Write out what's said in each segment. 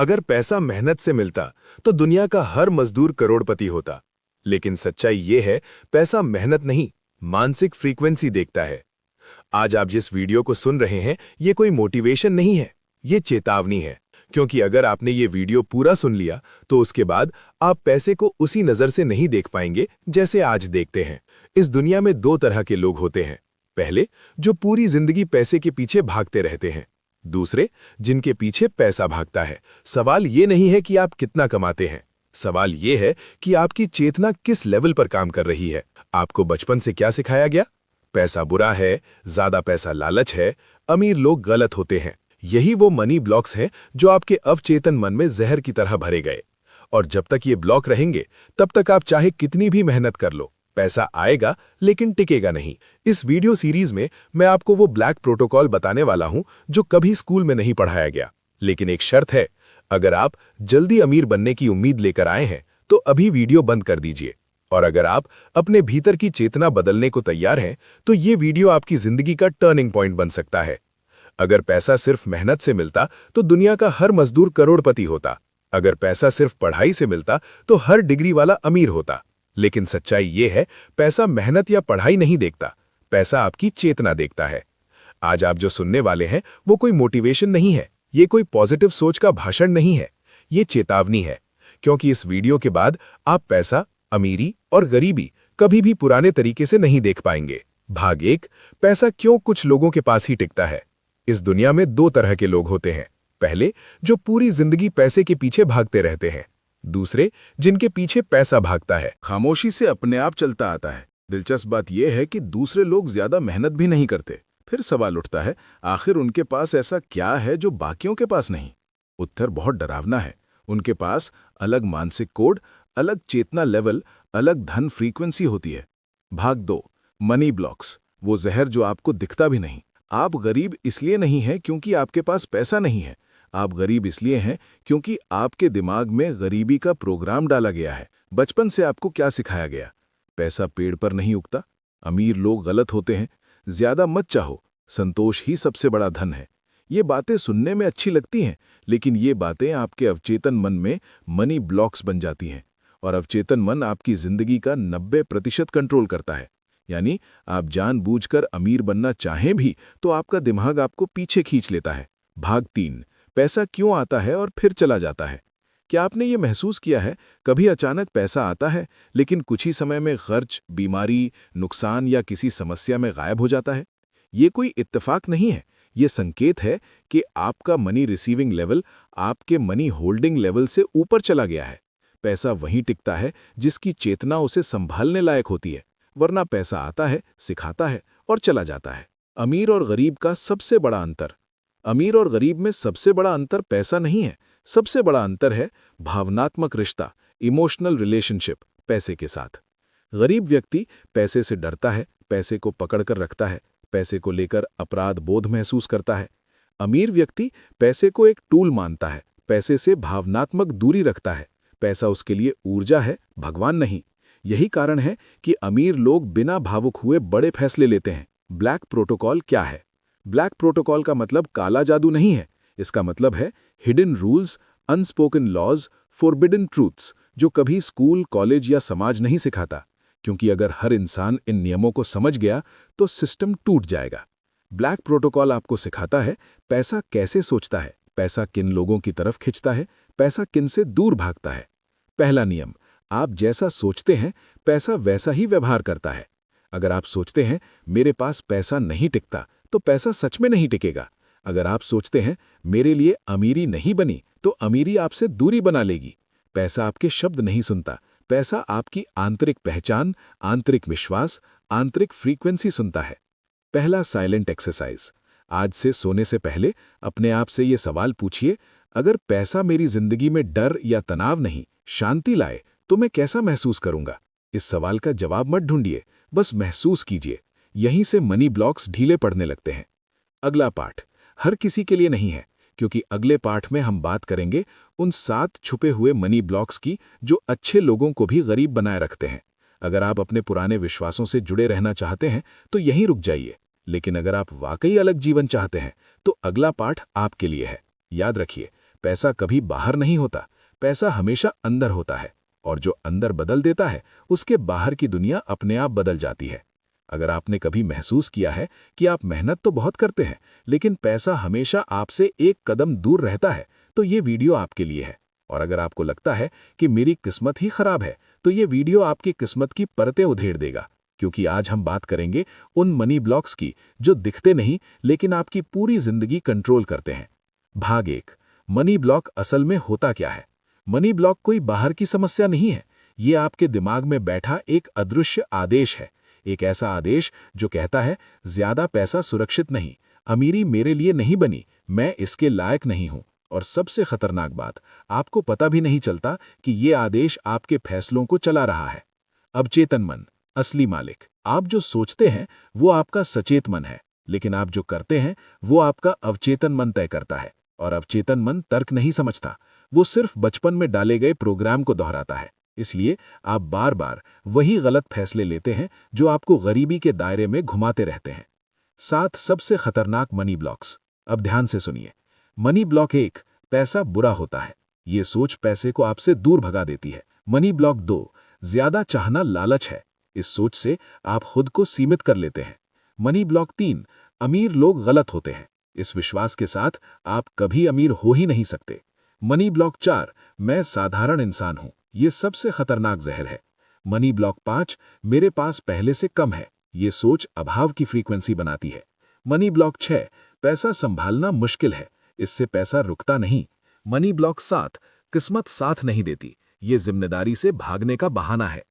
अगर पैसा मेहनत से मिलता तो दुनिया का हर मजदूर करोड़पति होता। लेकिन सच्चाई ये है, पैसा मेहनत नहीं, मानसिक फ्रीक्वेंसी देखता है। आज आप जिस वीडियो को सुन रहे हैं, ये कोई मोटिवेशन नहीं है, ये चेतावनी है। क्योंकि अगर आपने ये वीडियो पूरा सुन लिया तो उसके बाद आप पैसे को उसी नजर से नहीं देख पाएंगे जैसे आज देखते हैं। इस दुनिया में दो तरह के लोग होते हैं। पहले, जो पूरी जिंदगी पैसे के पीछे भागते रहते हैं। दूसरे, जिनके पीछे पैसा भागता है। सवाल ये नहीं है कि आप कितना कमाते हैं, सवाल ये है कि आपकी चेतना किस लेवल पर काम कर रही है। आपको बचपन से क्या सिखाया गया? पैसा बुरा है, ज्यादा पैसा लालच है, अमीर लोग गलत होते हैं। यही वो मनी ब्लॉक्स हैं जो आपके अवचेतन मन में जहर की तरह भरे गए। और जब तक ये ब्लॉक रहेंगे, तब तक आप चाहे कितनी भी मेहनत कर लो, पैसा आएगा लेकिन टिकेगा नहीं। इस वीडियो सीरीज में मैं आपको वो ब्लैक प्रोटोकॉल बताने वाला हूं जो कभी स्कूल में नहीं पढ़ाया गया। लेकिन एक शर्त है, अगर आप जल्दी अमीर बनने की उम्मीद लेकर आए हैं तो अभी वीडियो बंद कर दीजिए। और अगर आप अपने भीतर की चेतना बदलने को तैयार हैं तो ये वीडियो आपकी जिंदगी का टर्निंग पॉइंट बन सकता है। अगर पैसा सिर्फ मेहनत से मिलता तो दुनिया का हर मजदूर करोड़पति होता। अगर पैसा सिर्फ पढ़ाई से मिलता तो हर डिग्री वाला अमीर होता। लेकिन सच्चाई ये है, पैसा मेहनत या पढ़ाई नहीं देखता, पैसा आपकी चेतना देखता है। आज आप जो सुनने वाले हैं वो कोई मोटिवेशन नहीं है, ये कोई पॉजिटिव सोच का भाषण नहीं है, ये चेतावनी है। क्योंकि इस वीडियो के बाद आप पैसा, अमीरी और गरीबी कभी भी पुराने तरीके से नहीं देख पाएंगे। भाग 1, पैसा क्यों कुछ लोगों के पास ही टिकता है। इस दुनिया में दो तरह के लोग होते हैं। पहले, जो पूरी जिंदगी पैसे के पीछे भागते रहते हैं। दूसरे, जिनके पीछे पैसा भागता है। खामोशी से अपने आप चलता आता है। दिलचस्प बात यह है कि दूसरे लोग ज्यादा मेहनत भी नहीं करते। फिर सवाल उठता है, आखिर उनके पास ऐसा क्या है जो बाकियों के पास नहीं? उत्तर बहुत डरावना है। उनके पास अलग मानसिक कोड, अलग चेतना लेवल, अलग धन फ्रीक्वेंसी होती है। भाग 2, मनी ब्लॉक्स, वो जहर जो आपको दिखता भी नहीं। आप गरीब इसलिए नहीं हैं क्योंकि आपके पास पैसा नहीं है। आप गरीब इसलिए हैं क्योंकि आपके दिमाग में गरीबी का प्रोग्राम डाला गया है। बचपन से आपको क्या सिखाया गया? पैसा पेड़ पर नहीं उगता, अमीर लोग गलत होते हैं, ज्यादा मत चाहो, संतोष ही सबसे बड़ा धन है। ये बातें सुनने में अच्छी लगती हैं, लेकिन ये बातें आपके अवचेतन मन में मनी ब्लॉक्स बन जाती हैं। और अवचेतन मन आपकी जिंदगी का 90% कंट्रोल करता है। यानी आप जानबूझकर अमीर बनना चाहें भी तो आपका दिमाग आपको पीछे खींच लेता है। भाग 3, पैसा क्यों आता है और फिर चला जाता है। क्या आपने ये महसूस किया है, कभी अचानक पैसा आता है लेकिन कुछ ही समय में खर्च, बीमारी, नुकसान या किसी समस्या में गायब हो जाता है? ये कोई इत्तेफाक नहीं है, ये संकेत है कि आपका मनी रिसीविंग लेवल आपके मनी होल्डिंग लेवल से ऊपर चला गया है। पैसा वहीं टिकता है जिसकी चेतना उसे संभालने लायक होती है, वरना पैसा आता है, सिखाता है और चला जाता है। अमीर और गरीब का सबसे बड़ा अंतर। अमीर और गरीब में सबसे बड़ा अंतर पैसा नहीं है, सबसे बड़ा अंतर है भावनात्मक रिश्ता, इमोशनल रिलेशनशिप पैसे के साथ। गरीब व्यक्ति पैसे से डरता है, पैसे को पकड़कर रखता है, पैसे को लेकर अपराध बोध महसूस करता है। अमीर व्यक्ति पैसे को एक टूल मानता है, पैसे से भावनात्मक दूरी रखता है। पैसा उसके लिए ऊर्जा है, भगवान नहीं। यही कारण है कि अमीर लोग बिना भावुक हुए बड़े फैसले लेते हैं। ब्लैक प्रोटोकॉल क्या है? ब्लैक प्रोटोकॉल का मतलब काला जादू नहीं है, इसका मतलब है hidden rules, unspoken laws, forbidden truths, जो कभी स्कूल, कॉलेज या समाज नहीं सिखाता। क्योंकि अगर हर इंसान इन नियमों को समझ गया तो सिस्टम टूट जाएगा। ब्लैक प्रोटोकॉल आपको सिखाता है पैसा कैसे सोचता है, पैसा किन लोगों की तरफ खिंचता है, पैसा किन से दूर भागता है। पहला नियम, आप जैसा सोचते हैं पैसा वैसा ही व्यवहार करता है। अगर आप सोचते हैं मेरे पास पैसा नहीं टिकता, तो पैसा सच में नहीं टिकेगा। अगर आप सोचते हैं मेरे लिए अमीरी नहीं बनी, तो अमीरी आपसे दूरी बना लेगी। पैसा आपके शब्द नहीं सुनता, पैसा आपकी आंतरिक पहचान, आंतरिक विश्वास, आंतरिक फ्रीक्वेंसी सुनता है। पहला साइलेंट एक्सरसाइज, आज से सोने से पहले अपने आप से ये सवाल पूछिए, अगर पैसा मेरी जिंदगी में डर या तनाव नहीं, शांति लाए तो मैं कैसा महसूस करूंगा? इस सवाल का जवाब मत ढूंढिए, बस महसूस कीजिए। यहीं से मनी ब्लॉक्स ढीले पड़ने लगते हैं। अगला पाठ हर किसी के लिए नहीं है, क्योंकि अगले पाठ में हम बात करेंगे उन 7 छुपे हुए मनी ब्लॉक्स की जो अच्छे लोगों को भी गरीब बनाए रखते हैं। अगर आप अपने पुराने विश्वासों से जुड़े रहना चाहते हैं तो यहीं रुक जाइए, लेकिन अगर आप वाकई अलग जीवन चाहते हैं तो अगला पाठ आपके लिए है। याद रखिए, पैसा कभी बाहर नहीं होता, पैसा हमेशा अंदर होता है, और जो अंदर बदल देता है उसके बाहर की दुनिया अपने आप बदल जाती है। अगर आपने कभी महसूस किया है कि आप मेहनत तो बहुत करते हैं लेकिन पैसा हमेशा आपसे एक कदम दूर रहता है, तो ये वीडियो आपके लिए है। और अगर आपको लगता है कि मेरी किस्मत ही खराब है, तो ये वीडियो आपकी किस्मत की परतें उधेड़ देगा, क्योंकि आज हम बात करेंगे उन मनी ब्लॉक्स की जो दिखते नहीं लेकिन आपकी पूरी जिंदगी कंट्रोल करते हैं। भाग 1, मनी ब्लॉक असल में होता क्या है। मनी ब्लॉक कोई बाहर की समस्या नहीं है, ये आपके दिमाग में बैठा एक अदृश्य आदेश है। एक ऐसा आदेश जो कहता है ज्यादा पैसा सुरक्षित नहीं, अमीरी मेरे लिए नहीं बनी, मैं इसके लायक नहीं हूं। और सबसे खतरनाक बात, आपको पता भी नहीं चलता कि ये आदेश आपके फैसलों को चला रहा है। अवचेतन मन, असली मालिक। आप जो सोचते हैं वो आपका सचेत मन है, लेकिन आप जो करते हैं वो आपका अवचेतन मन तय करता है। और अवचेतन मन तर्क नहीं समझता, वो सिर्फ बचपन में डाले गए प्रोग्राम को दोहराता है। इसलिए आप बार बार वही गलत फैसले लेते हैं जो आपको गरीबी के दायरे में घुमाते रहते हैं। 7 सबसे खतरनाक मनी ब्लॉक्स। अब ध्यान से सुनिए। मनी ब्लॉक 1, पैसा बुरा होता है। ये सोच पैसे को आपसे दूर भगा देती है। मनी ब्लॉक 2, ज्यादा चाहना लालच है। इस सोच से आप खुद को सीमित कर लेते हैं। मनी ब्लॉक 3, अमीर लोग गलत होते हैं। इस विश्वास के साथ आप कभी अमीर हो ही नहीं सकते। मनी ब्लॉक 4, मैं साधारण इंसान हूं। ये सबसे खतरनाक जहर है। मनी ब्लॉक 5, मेरे पास पहले से कम है। ये सोच अभाव की फ्रीक्वेंसी बनाती है। मनी ब्लॉक 6, पैसा संभालना मुश्किल है, इससे पैसा रुकता नहीं। मनी ब्लॉक 7, किस्मत साथ नहीं देती, ये जिम्मेदारी से भागने का बहाना है।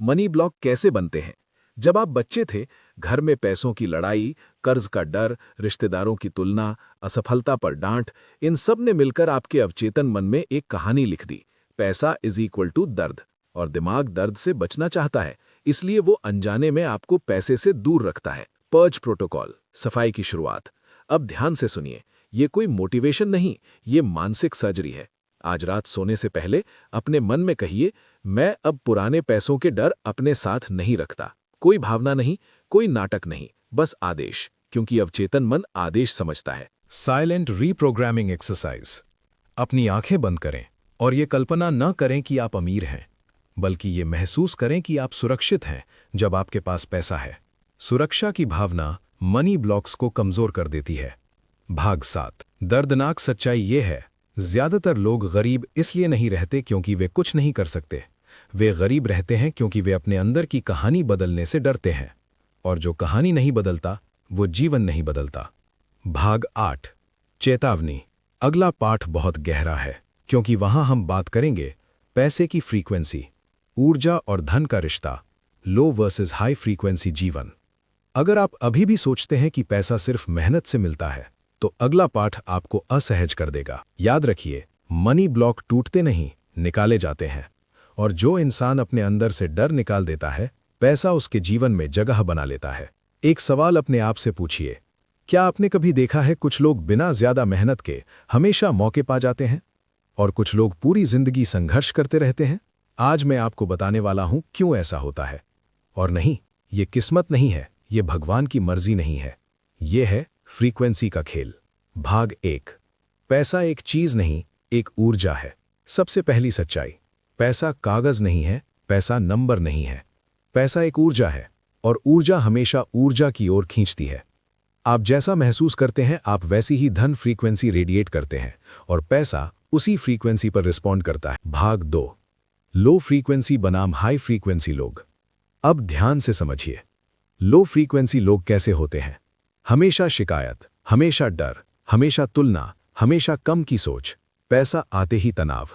मनी ब्लॉक कैसे बनते हैं? जब आप बच्चे थे, घर में पैसों की लड़ाई, कर्ज का डर, रिश्तेदारों की तुलना, असफलता पर डांट, इन सब ने मिलकर आपके अवचेतन मन में एक कहानी लिख दी। पैसा इज इक्वल टू दर्द, और दिमाग दर्द से बचना चाहता है, इसलिए वो अनजाने में आपको पैसे से दूर रखता है। पर्ज प्रोटोकॉल, सफाई की शुरुआत। अब ध्यान से सुनिए, ये कोई मोटिवेशन नहीं, ये मानसिक सर्जरी है। आज रात सोने से पहले अपने मन में कहिए, मैं अब पुराने पैसों के डर अपने साथ नहीं रखता। कोई भावना नहीं, कोई नाटक नहीं, बस आदेश, क्योंकि अवचेतन मन आदेश समझता है। Silent reprogramming exercise. अपनी आंखें बंद करें और ये कल्पना न करें कि आप अमीर हैं, बल्कि ये महसूस करें कि आप सुरक्षित हैं जब आपके पास पैसा है। सुरक्षा की भावना मनी ब्लॉक्स को कमजोर कर देती है। भाग 7, दर्दनाक सच्चाई ये है, ज्यादातर लोग गरीब इसलिए नहीं रहते क्योंकि वे कुछ नहीं कर सकते। वे गरीब रहते हैं क्योंकि वे अपने अंदर की कहानी बदलने से डरते हैं, और जो कहानी नहीं बदलता वो जीवन नहीं बदलता। भाग 8, चेतावनी। अगला पाठ बहुत गहरा है, क्योंकि वहां हम बात करेंगे पैसे की फ्रीक्वेंसी, ऊर्जा और धन का रिश्ता, लो वर्सेस हाई फ्रीक्वेंसी जीवन। अगर आप अभी भी सोचते हैं कि पैसा सिर्फ मेहनत से मिलता है, तो अगला पाठ आपको असहज कर देगा। याद रखिए, मनी ब्लॉक टूटते नहीं, निकाले जाते हैं, और जो इंसान अपने अंदर से डर निकाल देता है, पैसा उसके जीवन में जगह बना लेता है। एक सवाल अपने आप से पूछिए, क्या आपने कभी देखा है कुछ लोग बिना ज्यादा मेहनत के हमेशा मौके पा जाते हैं, और कुछ लोग पूरी जिंदगी संघर्ष करते रहते हैं? आज मैं आपको बताने वाला हूं क्यों ऐसा होता है। और नहीं, ये किस्मत नहीं है, ये भगवान की मर्जी नहीं है, ये है फ्रीक्वेंसी का खेल। भाग 1, पैसा एक चीज नहीं, एक ऊर्जा है। सबसे पहली सच्चाई, पैसा कागज नहीं है, पैसा नंबर नहीं है। पैसा एक ऊर्जा है, और ऊर्जा हमेशा ऊर्जा की ओर खींचती है। आप जैसा महसूस करते हैं, आप वैसी ही धन फ्रीक्वेंसी रेडिएट करते हैं, और पैसा उसी फ्रीक्वेंसी पर रिस्पॉन्ड करता है। भाग 2, लो फ्रीक्वेंसी बनाम हाई फ्रीक्वेंसी लोग। अब ध्यान से समझिए, लो फ्रीक्वेंसी लोग कैसे होते हैं? हमेशा शिकायत, हमेशा डर, हमेशा तुलना, हमेशा कम की सोच, पैसा आते ही तनाव।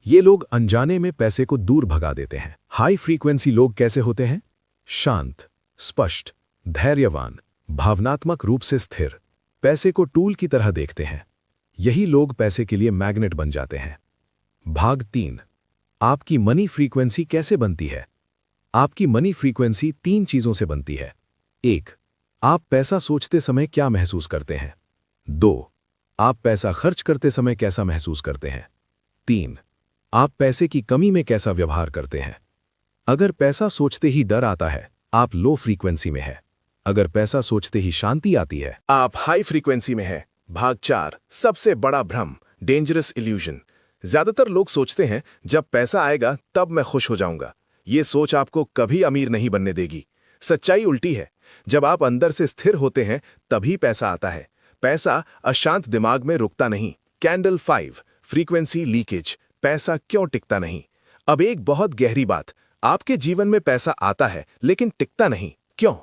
ये लोग अनजाने में पैसे को दूर भगा देते हैं। हाई फ्रीक्वेंसी लोग कैसे होते हैं? शांत, स्पष्ट, धैर्यवान, भावनात्मक रूप से स्थिर, पैसे को टूल की तरह देखते हैं। यही लोग पैसे के लिए मैग्नेट बन जाते हैं। भाग 3, आपकी मनी फ्रीक्वेंसी कैसे बनती है? आपकी मनी फ्रीक्वेंसी 3 चीजों से बनती है। 1, आप पैसा सोचते समय क्या महसूस करते हैं? 2, आप पैसा खर्च करते समय कैसा महसूस करते हैं? 3, आप पैसे की कमी में कैसा व्यवहार करते हैं? अगर पैसा सोचते ही डर आता है, आप लो फ्रीक्वेंसी में है। अगर पैसा सोचते ही शांति आती है, आप हाई फ्रीक्वेंसी में है। भाग 4, सबसे बड़ा भ्रम, डेंजरस इल्यूजन। ज्यादातर लोग सोचते हैं जब पैसा आएगा तब मैं खुश हो जाऊंगा। ये सोच आपको कभी अमीर नहीं बनने देगी। सच्चाई उल्टी है। जब आप अंदर से स्थिर होते हैं तभी पैसा आता है। पैसा अशांत दिमाग में रुकता नहीं। Candle 5, frequency leakage. पैसा क्यों टिकता नहीं? अब एक बहुत गहरी बात, आपके जीवन में पैसा आता है लेकिन टिकता नहीं। क्यों?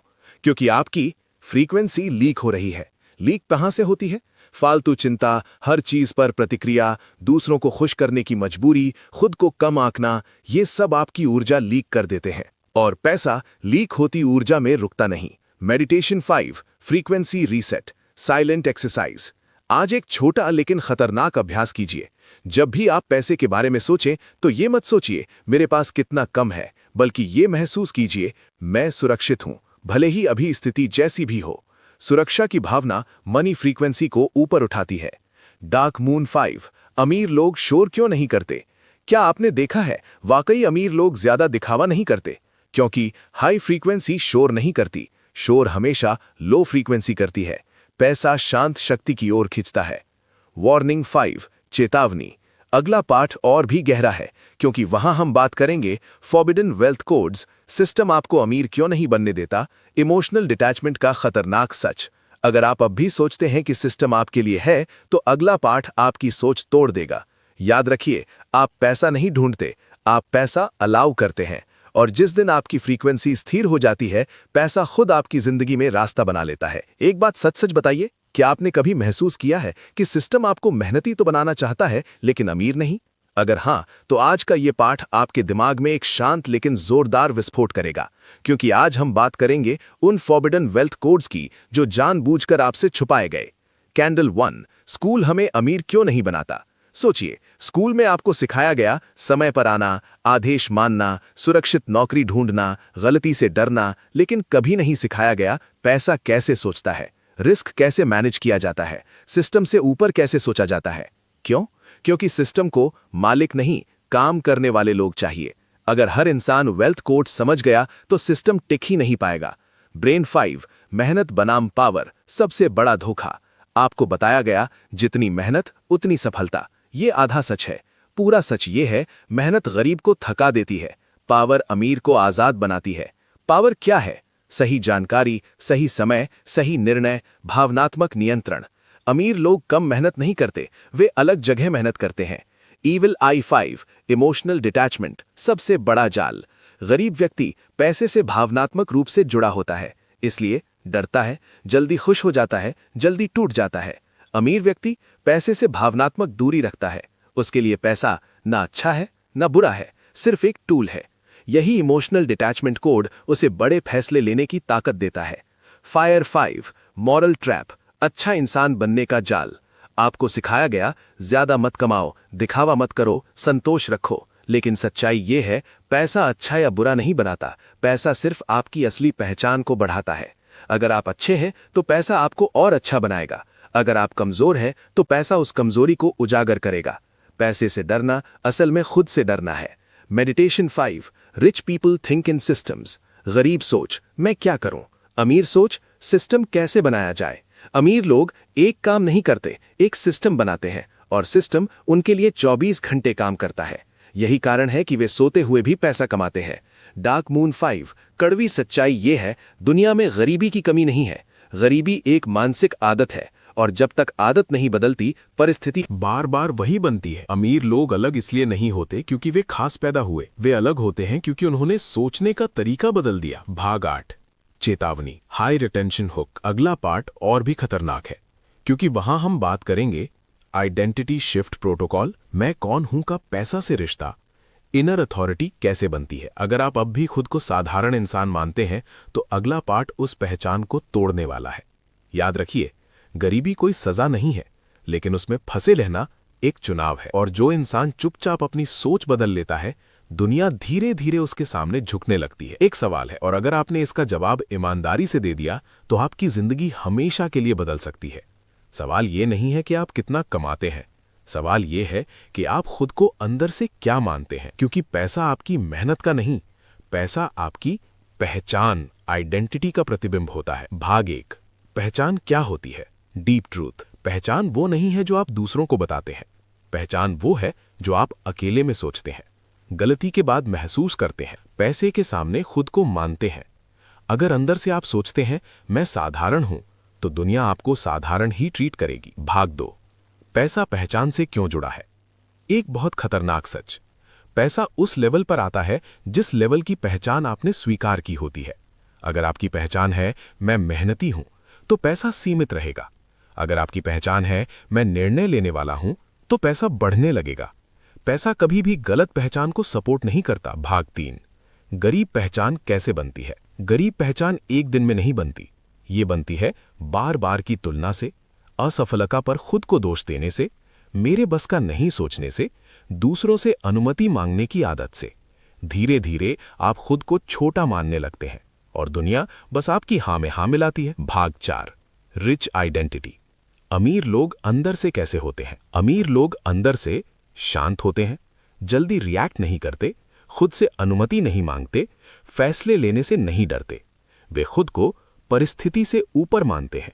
क्योंकि आपकी फ्रीक्वेंसी लीक हो रही है। लीक कहां से होती है? फालतू चिंता, हर चीज पर प्रतिक्रिया, दूसरों को खुश करने की मजबूरी, खुद को कम आंकना, ये सब आपकी ऊर्जा लीक कर देते हैं। और पैसा लीक होती ऊर्जा में रुकता नहीं। Meditation 5, frequency reset, silent exercise. आज एक छोटा लेकिन खतरनाक अभ्यास कीजिए। जब भी आप पैसे के बारे में सोचें तो ये मत सोचिए मेरे पास कितना कम है, बल्कि ये महसूस कीजिए मैं सुरक्षित हूं, भले ही अभी स्थिति जैसी भी हो। सुरक्षा की भावना मनी फ्रीक्वेंसी को ऊपर उठाती है। डार्क मून 5, अमीर लोग शोर क्यों नहीं करते? क्या आपने देखा है वाकई अमीर लोग ज्यादा दिखावा नहीं करते? क्योंकि हाई फ्रीक्वेंसी शोर नहीं करती। शोर हमेशा लो फ्रीक्वेंसी करती है। पैसा शांत शक्ति की ओर खींचता है। वार्निंग 5, चेतावनी। अगला पाठ और भी गहरा है क्योंकि वहां हम बात करेंगे फॉरबिडन वेल्थ कोड्स, सिस्टम आपको अमीर क्यों नहीं बनने देता, इमोशनल डिटैचमेंट का खतरनाक सच। अगर आप अब भी सोचते हैं कि सिस्टम आपके लिए है तो अगला पाठ आपकी सोच तोड़ देगा। याद रखिए, आप पैसा नहीं ढूंढते, आप पैसा अलाउ करते हैं। और जिस दिन आपकी फ्रीक्वेंसी स्थिर हो जाती है, पैसा खुद आपकी जिंदगी में रास्ता बना लेता है। एक बात सच सच बताइए, क्या आपने कभी महसूस किया है कि सिस्टम आपको मेहनती तो बनाना चाहता है लेकिन अमीर नहीं? अगर हाँ, तो आज का ये पाठ आपके दिमाग में एक शांत लेकिन जोरदार विस्फोट करेगा, क्योंकि आज हम बात करेंगे उन फॉरबिडन वेल्थ कोड्स की जो जानबूझकर आपसे छुपाए गए। कैंडल 1, स्कूल हमें अमीर क्यों नहीं बनाता? सोचिए, स्कूल में आपको सिखाया गया समय पर आना, आदेश मानना, सुरक्षित नौकरी ढूंढना, गलती से डरना, लेकिन कभी नहीं सिखाया गया पैसा कैसे सोचता है, रिस्क कैसे मैनेज किया जाता है, सिस्टम से ऊपर कैसे सोचा जाता है। क्यों? क्योंकि सिस्टम को मालिक नहीं, काम करने वाले लोग चाहिए। अगर हर इंसान वेल्थ कोड समझ गया तो सिस्टम टिक ही नहीं पाएगा। ब्रेन 5, मेहनत बनाम पावर, सबसे बड़ा धोखा। आपको बताया गया जितनी मेहनत उतनी सफलता। ये आधा सच है। पूरा सच ये है, मेहनत गरीब को थका देती है, पावर अमीर को आजाद बनाती है। पावर क्या है? सही जानकारी, सही समय, सही निर्णय, भावनात्मक नियंत्रण। अमीर लोग कम मेहनत नहीं करते, वे अलग जगह मेहनत करते हैं। ईविल आई 5, इमोशनल डिटैचमेंट, सबसे बड़ा जाल। गरीब व्यक्ति पैसे से भावनात्मक रूप से जुड़ा होता है, इसलिए डरता है, जल्दी खुश हो जाता है, जल्दी टूट जाता है। अमीर व्यक्ति पैसे से भावनात्मक दूरी रखता है, उसके लिए पैसा ना अच्छा है ना बुरा है, सिर्फ एक टूल है। यही इमोशनल डिटैचमेंट कोड उसे बड़े फैसले लेने की ताकत देता है। फायर 5, मॉरल ट्रैप, अच्छा इंसान बनने का जाल। आपको सिखाया गया ज्यादा मत कमाओ, दिखावा मत करो, संतोष रखो, लेकिन सच्चाई ये है पैसा अच्छा या बुरा नहीं बनाता, पैसा सिर्फ आपकी असली पहचान को बढ़ाता है। अगर आप अच्छे हैं तो पैसा आपको और अच्छा बनाएगा, अगर आप कमजोर हैं तो पैसा उस कमजोरी को उजागर करेगा। पैसे से डरना असल में खुद से डरना है। Meditation 5, rich people think in systems, गरीब सोच मैं क्या करूं, अमीर सोच सिस्टम कैसे बनाया जाए। अमीर लोग एक काम नहीं करते, एक सिस्टम बनाते हैं, और सिस्टम उनके लिए 24 घंटे काम करता है। यही कारण है कि वे सोते हुए भी पैसा कमाते हैं। डार्क मून 5, कड़वी सच्चाई ये है, दुनिया में गरीबी की कमी नहीं है, गरीबी एक मानसिक आदत है, और जब तक आदत नहीं बदलती परिस्थिति बार बार वही बनती है। अमीर लोग अलग इसलिए नहीं होते क्योंकि वे खास पैदा हुए, वे अलग होते हैं क्योंकि उन्होंने सोचने का तरीका बदल दिया। भाग 8, चेतावनी, हाई रिटेंशन हुक। अगला पार्ट और भी खतरनाक है क्योंकि वहां हम बात करेंगे आइडेंटिटी शिफ्ट प्रोटोकॉल, मैं कौन हूं का पैसा से रिश्ता, इनर अथॉरिटी कैसे बनती है। अगर आप अब भी खुद को साधारण इंसान मानते हैं तो अगला पार्ट उस पहचान को तोड़ने वाला है। याद रखिए, गरीबी कोई सजा नहीं है, लेकिन उसमें फंसे रहना एक चुनाव है, और जो इंसान चुपचाप अपनी सोच बदल लेता है, दुनिया धीरे धीरे उसके सामने झुकने लगती है। एक सवाल है, और अगर आपने इसका जवाब ईमानदारी से दे दिया तो आपकी जिंदगी हमेशा के लिए बदल सकती है। सवाल ये नहीं है कि आप कितना कमाते हैं, सवाल ये है कि आप खुद को अंदर से क्या मानते हैं, क्योंकि पैसा आपकी मेहनत का नहीं, पैसा आपकी पहचान, आइडेंटिटी का प्रतिबिंब होता है। भाग 1, पहचान क्या होती है। डीप ट्रूथ, पहचान वो नहीं है जो आप दूसरों को बताते हैं, पहचान वो है जो आप अकेले में सोचते हैं, गलती के बाद महसूस करते हैं, पैसे के सामने खुद को मानते हैं। अगर अंदर से आप सोचते हैं मैं साधारण हूं, तो दुनिया आपको साधारण ही ट्रीट करेगी। भाग 2, पैसा पहचान से क्यों जुड़ा है? एक बहुत खतरनाक सच, पैसा उस लेवल पर आता है जिस लेवल की पहचान आपने स्वीकार की होती है। अगर आपकी पहचान है मैं मेहनती हूं, तो पैसा सीमित रहेगा। अगर आपकी पहचान है मैं निर्णय लेने वाला हूं, तो पैसा बढ़ने लगेगा। पैसा कभी भी गलत पहचान को सपोर्ट नहीं करता। भाग 3, गरीब पहचान कैसे बनती है? गरीब पहचान एक दिन में नहीं बनती, ये बनती है बार बार की तुलना से, असफलता पर खुद को दोष देने से, मेरे बस का नहीं सोचने से, दूसरों से अनुमति मांगने की आदत से। धीरे धीरे आप खुद को छोटा मानने लगते हैं और दुनिया बस आपकी हाँ में हाँ मिलाती है। भाग 4, रिच आइडेंटिटी। अमीर लोग अंदर से कैसे होते हैं? अमीर लोग अंदर से शांत होते हैं, जल्दी रिएक्ट नहीं करते, खुद से अनुमति नहीं मांगते, फैसले लेने से नहीं डरते। वे खुद को परिस्थिति से ऊपर मानते हैं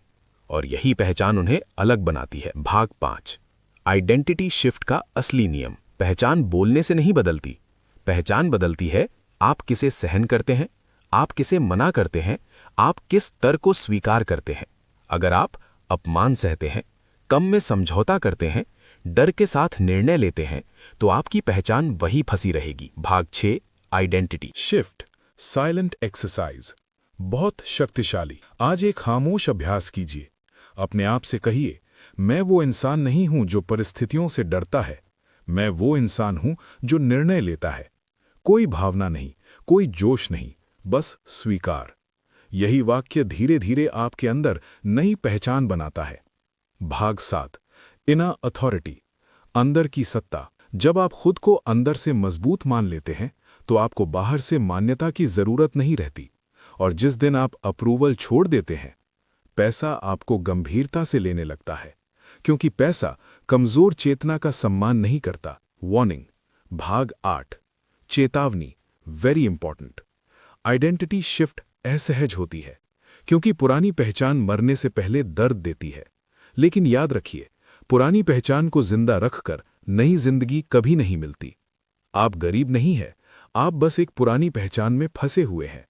और यही पहचान उन्हें अलग बनाती है। भाग 5, आइडेंटिटी शिफ्ट का असली नियम। पहचान बोलने से नहीं बदलती, पहचान बदलती है आप किसे सहन करते हैं, आप किसे मना करते हैं, आप किस तर्क को स्वीकार करते हैं। अगर आप अपमान सहते हैं, कम में समझौता करते हैं, डर के साथ निर्णय लेते हैं, तो आपकी पहचान वही फंसी रहेगी। भाग 6, आइडेंटिटी शिफ्ट, साइलेंट एक्सरसाइज, बहुत शक्तिशाली। आज एक खामोश अभ्यास कीजिए। अपने आप से कहिए, मैं वो इंसान नहीं हूं जो परिस्थितियों से डरता है, मैं वो इंसान हूं जो निर्णय लेता है। कोई भावना नहीं, कोई जोश नहीं, बस स्वीकार। यही वाक्य धीरे धीरे आपके अंदर नई पहचान बनाता है। भाग 7, इनर अथॉरिटी, अंदर की सत्ता। जब आप खुद को अंदर से मजबूत मान लेते हैं, तो आपको बाहर से मान्यता की जरूरत नहीं रहती। और जिस दिन आप अप्रूवल छोड़ देते हैं, पैसा आपको गंभीरता से लेने लगता है, क्योंकि पैसा कमजोर चेतना का सम्मान नहीं करता। वार्निंग। भाग 8, चेतावनी, वेरी इंपॉर्टेंट। आइडेंटिटी शिफ्ट असहज होती है, क्योंकि पुरानी पहचान मरने से पहले दर्द देती है। लेकिन याद रखिए, पुरानी पहचान को जिंदा रखकर नई जिंदगी कभी नहीं मिलती। आप गरीब नहीं हैं, आप बस एक पुरानी पहचान में फंसे हुए हैं।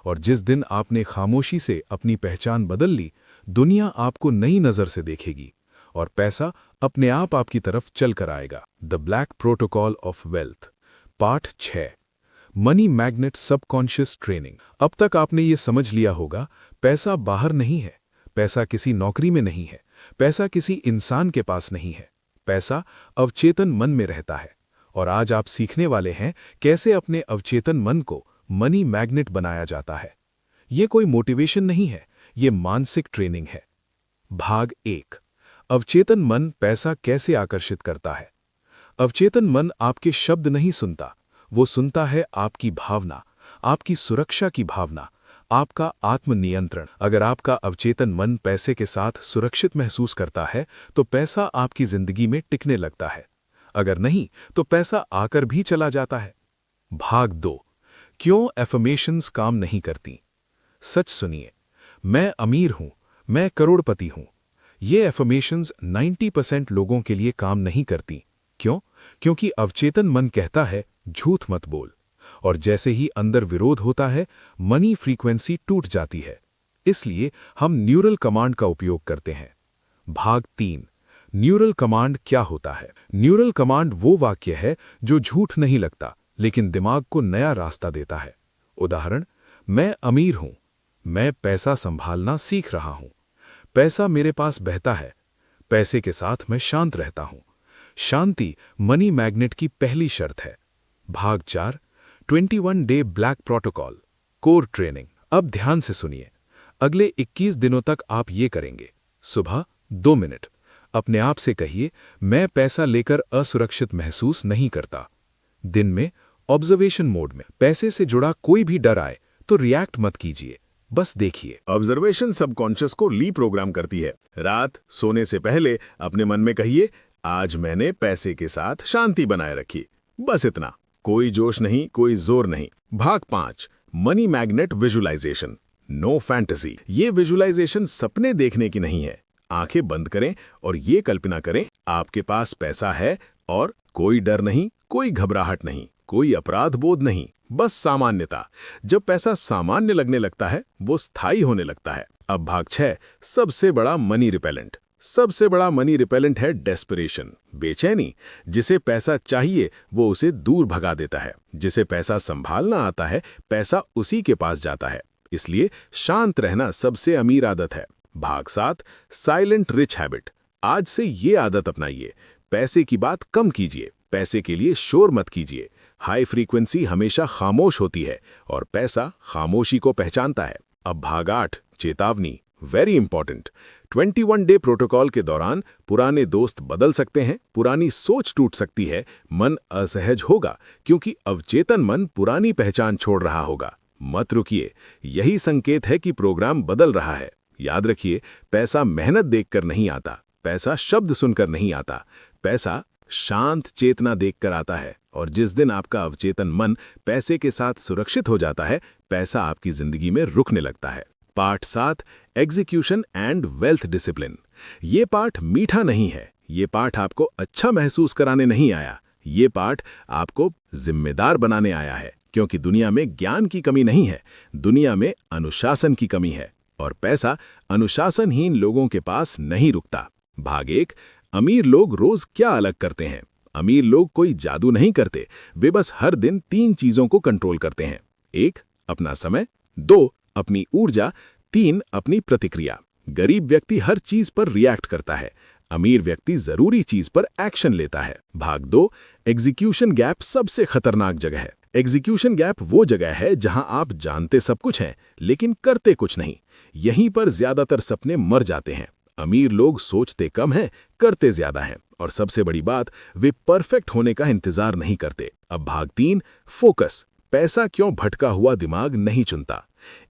और जिस दिन आपने खामोशी से अपनी पहचान बदल ली, दुनिया आपको नई नजर से देखेगी और पैसा अपने आप आपकी तरफ चल कर आएगा। The black protocol of wealth, part 6, money magnet subconscious training. अब तक आपने ये समझ लिया होगा, पैसा बाहर नहीं है, पैसा किसी नौकरी में नहीं है, पैसा किसी इंसान के पास नहीं है, पैसा अवचेतन मन में रहता है। और आज आप सीखने वाले हैं कैसे अपने अवचेतन मन को मनी मैग्नेट बनाया जाता है। ये कोई मोटिवेशन नहीं है, ये मानसिक ट्रेनिंग है। भाग 1, अवचेतन मन पैसा कैसे आकर्षित करता है। अवचेतन मन आपके शब्द नहीं सुनता, वो सुनता है आपकी भावना, आपकी सुरक्षा की भावना, आपका आत्मनियंत्रण। अगर आपका अवचेतन मन पैसे के साथ सुरक्षित महसूस करता है, तो पैसा आपकी जिंदगी में टिकने लगता है। अगर नहीं, तो पैसा आकर भी चला जाता है। भाग 2, क्यों एफर्मेशंस काम नहीं करती। सच सुनिए, मैं अमीर हूं, मैं करोड़पति हूं, ये एफर्मेशंस 90% लोगों के लिए काम नहीं करती। क्यों? क्योंकि अवचेतन मन कहता है झूठ मत बोल, और जैसे ही अंदर विरोध होता है, मनी फ्रीक्वेंसी टूट जाती है। इसलिए हम न्यूरल कमांड का उपयोग करते हैं। भाग 3, न्यूरल कमांड क्या होता है। न्यूरल कमांड वो वाक्य है जो झूठ नहीं लगता, लेकिन दिमाग को नया रास्ता देता है। उदाहरण, मैं अमीर हूं, मैं पैसा संभालना सीख रहा हूं, पैसा मेरे पास बहता है, पैसे के साथ मैं शांत रहता हूं। शांति मनी मैग्नेट की पहली शर्त है। भाग 4, 21 day black protocol, core training. अब ध्यान से सुनिए, अगले 21 दिनों तक आप ये करेंगे। सुबह 2 मिनट अपने आप से कहिए, मैं पैसा लेकर असुरक्षित महसूस नहीं करता। दिन में ऑब्जर्वेशन मोड में पैसे से जुड़ा कोई भी डर आए तो रिएक्ट मत कीजिए, बस देखिए। ऑब्जर्वेशन सबकॉन्शियस को रीप्रोग्राम करती है। रात सोने से पहले अपने मन में कहिए, आज मैंने पैसे के साथ शांति बनाए रखी। बस इतना, कोई जोश नहीं, कोई जोर नहीं। भाग 5, money magnet visualisation, no fantasy. ये विजुअलाइजेशन सपने देखने की नहीं है। आंखें बंद करें और ये कल्पना करें, आपके पास पैसा है और कोई डर नहीं, कोई घबराहट नहीं, कोई अपराध बोध नहीं, बस सामान्यता। जब पैसा सामान्य लगने लगता है, वो स्थायी होने लगता है। अब भाग 6, सबसे बड़ा मनी रिपेलेंट। सबसे बड़ा मनी रिपेलेंट है डेस्परेशन, बेचैनी। जिसे पैसा चाहिए वो उसे दूर भगा देता है। जिसे पैसा संभालना आता है, पैसा उसी के पास जाता है। इसलिए शांत रहना सबसे अमीर आदत है। भाग 7, साइलेंट रिच हैबिट। आज से ये आदत अपनाइए। पैसे की बात कम कीजिए, पैसे के लिए शोर मत कीजिए। हाई फ्रीक्वेंसी हमेशा खामोश होती है और पैसा खामोशी को पहचानता है। अब भाग 8, चेतावनी, वेरी इंपॉर्टेंट। 21 डे प्रोटोकॉल के दौरान पुराने दोस्त बदल सकते हैं, पुरानी सोच टूट सकती है, मन असहज होगा, क्योंकि अवचेतन मन पुरानी पहचान छोड़ रहा होगा। मत रुकिए, यही संकेत है कि प्रोग्राम बदल रहा है। याद रखिए, पैसा मेहनत देखकर नहीं आता, पैसा शब्द सुनकर नहीं आता, पैसा शांत चेतना देखकर आता है। और जिस दिन आपका अवचेतन मन पैसे के साथ सुरक्षित हो जाता है, पैसा आपकी जिंदगी में रुकने लगता है। Part 7, execution and wealth discipline. ये पाठ मीठा नहीं है, ये पाठ आपको अच्छा महसूस कराने नहीं आया, ये पाठ आपको जिम्मेदार बनाने आया है। क्योंकि दुनिया में ज्ञान की कमी नहीं है, दुनिया में अनुशासन की कमी है, और पैसा अनुशासनहीन लोगों के पास नहीं रुकता। भाग 1, अमीर लोग रोज क्या अलग करते हैं। अमीर लोग कोई जादू नहीं करते, वे बस हर दिन 3 चीजों को कंट्रोल करते हैं। 1, अपना समय, 2, अपनी ऊर्जा, 3, अपनी प्रतिक्रिया। गरीब व्यक्ति हर चीज पर रिएक्ट करता है, अमीर व्यक्ति जरूरी चीज पर एक्शन लेता है। भाग 2, एग्जीक्यूशन गैप सबसे खतरनाक जगह है। एग्जीक्यूशन गैप वो जगह है जहां आप जानते सब कुछ हैं, लेकिन करते कुछ नहीं। यहीं पर ज्यादातर सपने मर जाते हैं। अमीर लोग सोचते कम हैं, करते ज्यादा हैं, और सबसे बड़ी बात, वे परफेक्ट होने का इंतजार नहीं करते। अब भाग 3, फोकस। पैसा क्यों भटका हुआ दिमाग नहीं चुनता।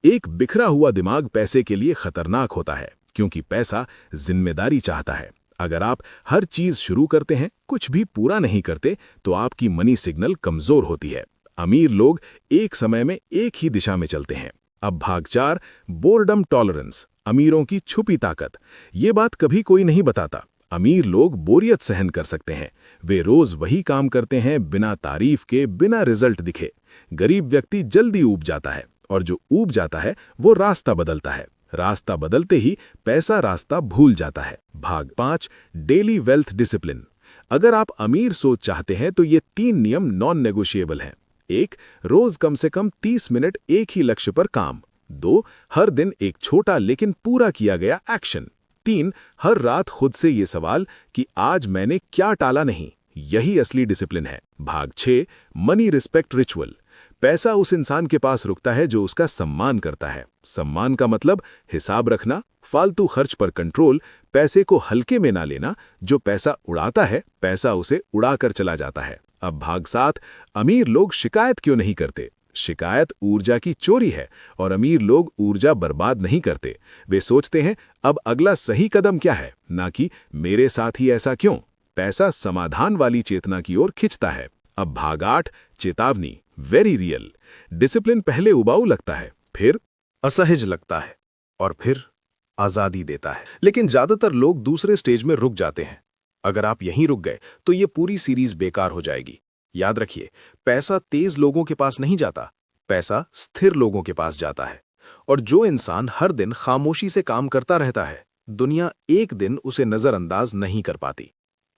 एक बिखरा हुआ दिमाग पैसे के लिए खतरनाक होता है, क्योंकि पैसा जिम्मेदारी चाहता है। अगर आप हर चीज शुरू करते हैं, कुछ भी पूरा नहीं करते, तो आपकी मनी सिग्नल कमजोर होती है। अमीर लोग एक समय में एक ही दिशा में चलते हैं। अब भाग 4, बोर्डम टॉलरेंस, अमीरों की छुपी ताकत। ये बात कभी कोई नहीं बताता। अमीर लोग बोरियत सहन कर सकते हैं, वे रोज वही काम करते हैं, बिना तारीफ के, बिना रिजल्ट दिखे। गरीब व्यक्ति जल्दी ऊब जाता है, और जो ऊब जाता है वो रास्ता बदलता है। रास्ता बदलते ही पैसा रास्ता भूल जाता है। भाग 5, डेली वेल्थ डिसिप्लिन। अगर आप अमीर सोच चाहते हैं तो ये 3 नियम नॉन नेगोशिएबल हैं। 1, रोज कम से कम 30 मिनट एक ही लक्ष्य पर काम। 2, हर दिन एक छोटा लेकिन पूरा किया गया एक्शन। 3, हर रात खुद से ये सवाल कि आज मैंने क्या टाला नहीं। यही असली डिसिप्लिन है। भाग 6, मनी रिस्पेक्ट रिचुअल। पैसा उस इंसान के पास रुकता है जो उसका सम्मान करता है। सम्मान का मतलब हिसाब रखना, फालतू खर्च पर कंट्रोल, पैसे को हल्के में ना लेना। जो पैसा उड़ाता है, पैसा उसे उड़ाकर चला जाता है। अब भाग 7, अमीर लोग शिकायत क्यों नहीं करते। शिकायत ऊर्जा की चोरी है, और अमीर लोग ऊर्जा बर्बाद नहीं करते। वे सोचते हैं अब अगला सही कदम क्या है, ना कि मेरे साथ ही ऐसा क्यों। पैसा समाधान वाली चेतना की ओर खिंचता है। अब भाग 8, चेतावनी, वेरी रियल। डिसिप्लिन पहले उबाऊ लगता है, फिर असहज लगता है, और फिर आजादी देता है। लेकिन ज्यादातर लोग दूसरे स्टेज में रुक जाते हैं। अगर आप यहीं रुक गए तो ये पूरी सीरीज बेकार हो जाएगी। याद रखिए, पैसा तेज लोगों के पास नहीं जाता, पैसा स्थिर लोगों के पास जाता है। और जो इंसान हर दिन खामोशी से काम करता रहता है, दुनिया एक दिन उसे नजरअंदाज नहीं कर पाती।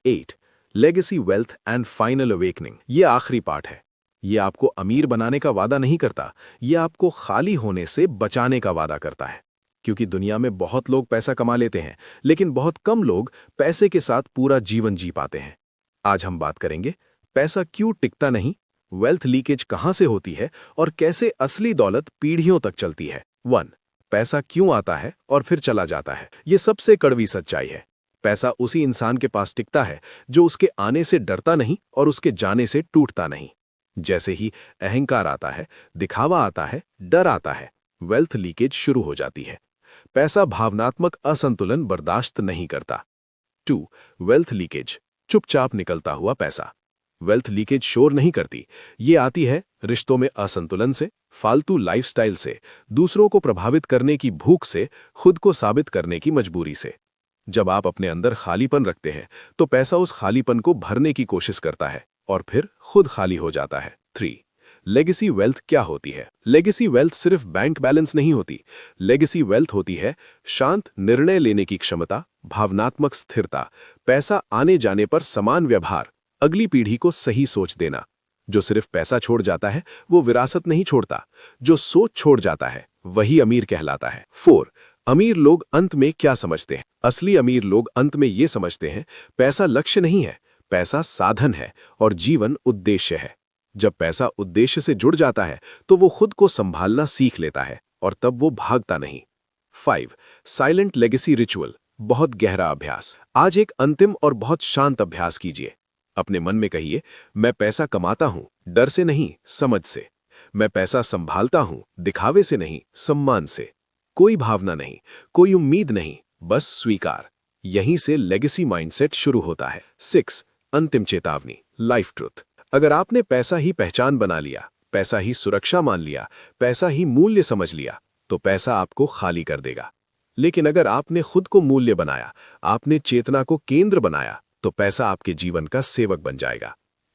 8, legacy wealth and final awakening. ये आखिरी पार्ट है। ये आपको अमीर बनाने का वादा नहीं करता, ये आपको खाली होने से बचाने का वादा करता है। क्योंकि दुनिया में बहुत लोग पैसा कमा लेते हैं, लेकिन बहुत कम लोग पैसे के साथ पूरा जीवन जी पाते हैं। आज हम बात करेंगे पैसा क्यों टिकता नहीं, वेल्थ लीकेज कहां से होती है, और कैसे असली दौलत पीढ़ियों तक चलती है। 1, पैसा क्यों आता है और फिर चला जाता है। ये सबसे कड़वी सच्चाई है। पैसा उसी इंसान के पास टिकता है जो उसके आने से डरता नहीं और उसके जाने से टूटता नहीं। जैसे ही अहंकार आता है, दिखावा आता है, डर आता है, वेल्थ लीकेज शुरू हो जाती है। पैसा भावनात्मक असंतुलन बर्दाश्त नहीं करता। 2, वेल्थ लीकेज, चुपचाप निकलता हुआ पैसा। वेल्थ लीकेज शोर नहीं करती, ये आती है रिश्तों में असंतुलन से, फालतू लाइफस्टाइल से, दूसरों को प्रभावित करने की भूख से, खुद को साबित करने की मजबूरी से। जब आप अपने अंदर खालीपन रखते हैं तो पैसा उस खालीपन को भरने की कोशिश करता है और फिर खुद खाली हो जाता है। 3. लेगेसी वेल्थ क्या होती है? लेगेसी वेल्थ सिर्फ बैंक बैलेंस नहीं होती। लेगेसी वेल्थ होती है शांत निर्णय लेने की क्षमता, भावनात्मक स्थिरता, पैसा आने जाने पर समान व्यवहार, अगली पीढ़ी को सही सोच देना। जो सिर्फ पैसा छोड़ जाता है वो विरासत नहीं छोड़ता, जो सोच छोड़ जाता है वही अमीर कहलाता है। 4. अमीर लोग अंत में क्या समझते हैं? असली अमीर लोग अंत में ये समझते हैं, पैसा लक्ष्य नहीं है, पैसा साधन है और जीवन उद्देश्य है। जब पैसा उद्देश्य से जुड़ जाता है तो वो खुद को संभालना सीख लेता है और तब वो भागता नहीं। 5. साइलेंट लेगेसी रिचुअल, बहुत गहरा अभ्यास। आज एक अंतिम और बहुत शांत अभ्यास कीजिए। अपने मन में कहिए, मैं पैसा कमाता हूं, डर से नहीं, समझ से। मैं पैसा संभालता हूं, दिखावे से नहीं, सम्मान से। कोई भावना नहीं, कोई उम्मीद नहीं, बस स्वीकार। यहीं से लेगेसी माइंडसेट शुरू होता है। 6. अंतिम चेतावनी, लाइफ ट्रुथ। अगर आपने पैसा ही पहचान बना लिया, पैसा ही सुरक्षा मान लिया, पैसा ही मूल्य समझ लिया, तो पैसा आपको खाली कर देगा। लेकिन अगर आपने खुद को मूल्य बनाया, आपने चेतना को केंद्र बनाया, तो पैसा आपके जीवन का सेवक बन जाएगा।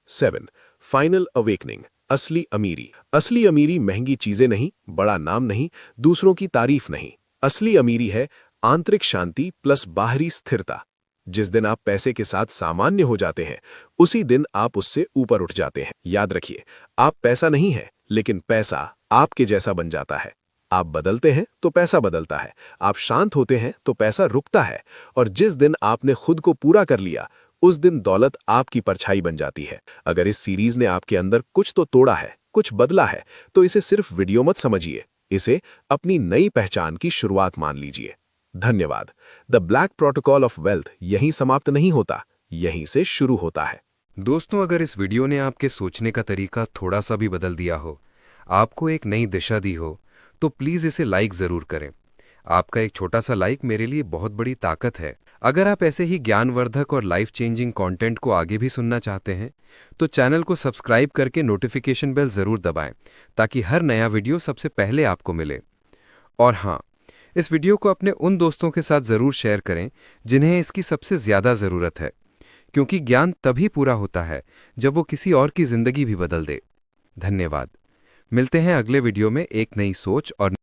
7. फाइनल अवेकनिंग, असली अमीरी। असली अमीरी महंगी चीजें नहीं, बड़ा नाम नहीं, दूसरों की तारीफ नहीं। असली अमीरी है आंतरिक शांति प्लस बाहरी स्थिरता। जिस दिन आप पैसे के साथ सामान्य हो जाते हैं, उसी दिन आप उससे ऊपर उठ जाते हैं। याद रखिए, आप पैसा नहीं है, लेकिन पैसा आपके जैसा बन जाता है। आप बदलते हैं तो पैसा बदलता है, आप शांत होते हैं तो पैसा रुकता है, और जिस दिन आपने खुद को पूरा कर लिया, उस दिन दौलत आपकी परछाई बन जाती है। अगर इस सीरीज ने आपके अंदर कुछ तो तोड़ा है, कुछ बदला है, तो इसे सिर्फ वीडियो मत समझिए, इसे अपनी नई पहचान की शुरुआत मान लीजिए। धन्यवाद। The black protocol of wealth यहीं समाप्त नहीं होता, यहीं से शुरू होता है। दोस्तों, अगर इस वीडियो ने आपके सोचने का तरीका थोड़ा सा भी बदल दिया हो, आपको एक नई दिशा दी हो, तो प्लीज़ इसे लाइक ज़रूर करें। आपका एक छोटा सा लाइक मेरे लिए बहुत बड़ी ताकत है। अगर आप ऐसे ही ज्ञानवर्धक और लाइफ चेंजिंग कंटेंट को आगे भी सुनना चाहते हैं, तो चैनल को सब्सक्राइब करके नोटिफिकेशन बेल ज़रूर दबाएं, ताकि हर नया वीडियो सबसे पहले आपको मिले। और हाँ, इस वीडियो को अपने उन दोस्तों के साथ ज़रूर शेयर करें जिन्हें इसकी सबसे ज़्यादा ज़रूरत है, क्योंकि ज्ञान तभी पूरा होता है जब वो किसी और की ज़िंदगी भी बदल दे। धन्यवाद। मिलते हैं अगले वीडियो में एक नई सोच और